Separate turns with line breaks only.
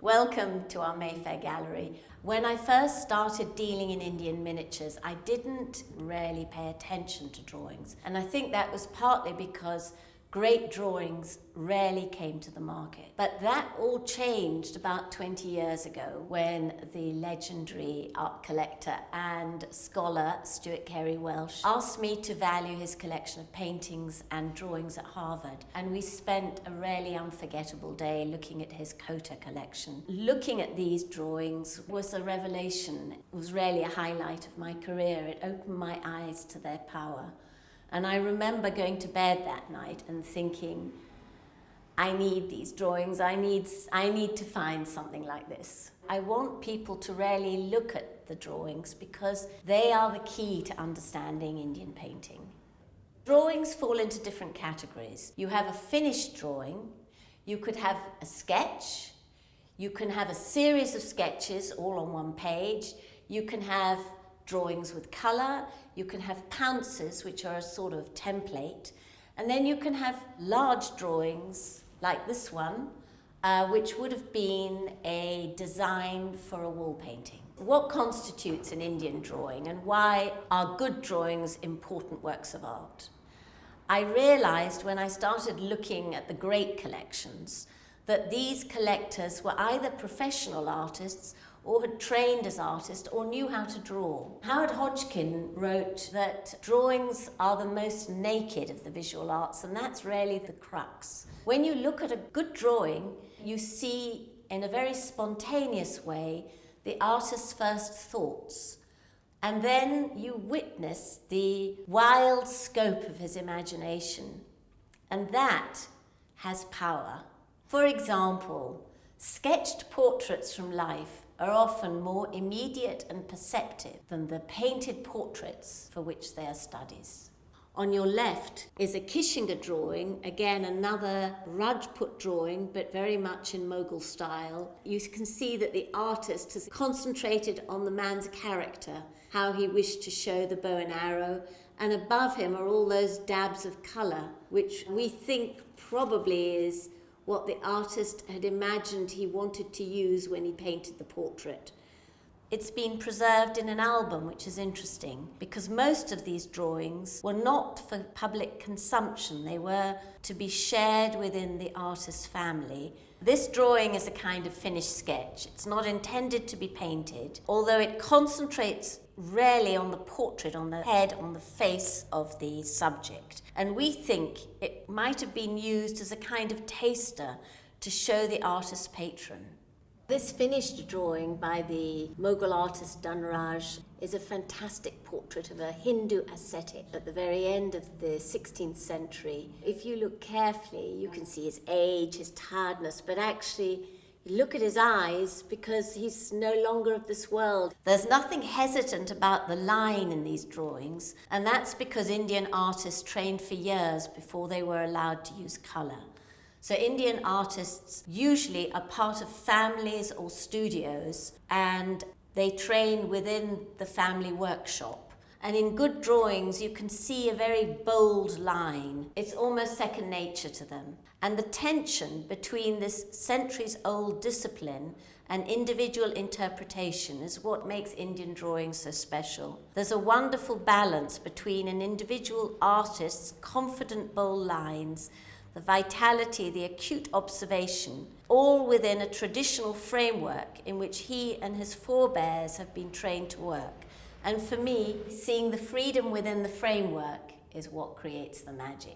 Welcome to our Mayfair gallery. When I first started dealing in Indian miniatures, I didn't really pay attention to drawings. And I think that was partly because great drawings rarely came to the market. But that all changed about 20 years ago when the legendary art collector and scholar Stuart Cary Welsh asked me to value his collection of paintings and drawings at Harvard. And we spent a really unforgettable day looking at his Cotta collection. Looking at these drawings was a revelation. It was really a highlight of my career. It opened my eyes to their power. And I remember going to bed that night and thinking, I need these drawings, I need to find something like this. I want people to really look at the drawings because they are the key to understanding Indian painting. Drawings fall into different categories. You have a finished drawing, you could have a sketch, you can have a series of sketches all on one page, you can have drawings with colour, you can have pounces, which are a sort of template, and then you can have large drawings like this one, which would have been a design for a wall painting. What constitutes an Indian drawing and why are good drawings important works of art? I realised when I started looking at the great collections that these collectors were either professional artists or had trained as artists or knew how to draw. Howard Hodgkin wrote that drawings are the most naked of the visual arts, and that's really the crux. When you look at a good drawing, you see in a very spontaneous way the artist's first thoughts, and then you witness the wild scope of his imagination, and that has power. For example, sketched portraits from life are often more immediate and perceptive than the painted portraits for which they are studies. On your left is a Kishinger drawing, again another Rajput drawing, but very much in Mughal style. You can see that the artist has concentrated on the man's character, how he wished to show the bow and arrow, and above him are all those dabs of colour, which we think probably is what the artist had imagined he wanted to use when he painted the portrait. It's been preserved in an album, which is interesting, because most of these drawings were not for public consumption. They were to be shared within the artist's family. This drawing is a kind of finished sketch. It's not intended to be painted, although it concentrates really on the portrait, on the head, on the face of the subject. And we think it might have been used as a kind of taster to show the artist's patron. This finished drawing by the Mughal artist Dhanraj is a fantastic portrait of a Hindu ascetic at the very end of the 16th century. If you look carefully, you can see his age, his tiredness, but actually you look at his eyes because he's no longer of this world. There's nothing hesitant about the line in these drawings, and that's because Indian artists trained for years before they were allowed to use colour. So Indian artists usually are part of families or studios, and they train within the family workshop. And in good drawings, you can see a very bold line. It's almost second nature to them. And the tension between this centuries-old discipline and individual interpretation is what makes Indian drawing so special. There's a wonderful balance between an individual artist's confident, bold lines, the vitality, the acute observation, all within a traditional framework in which he and his forebears have been trained to work. And for me, seeing the freedom within the framework is what creates the magic.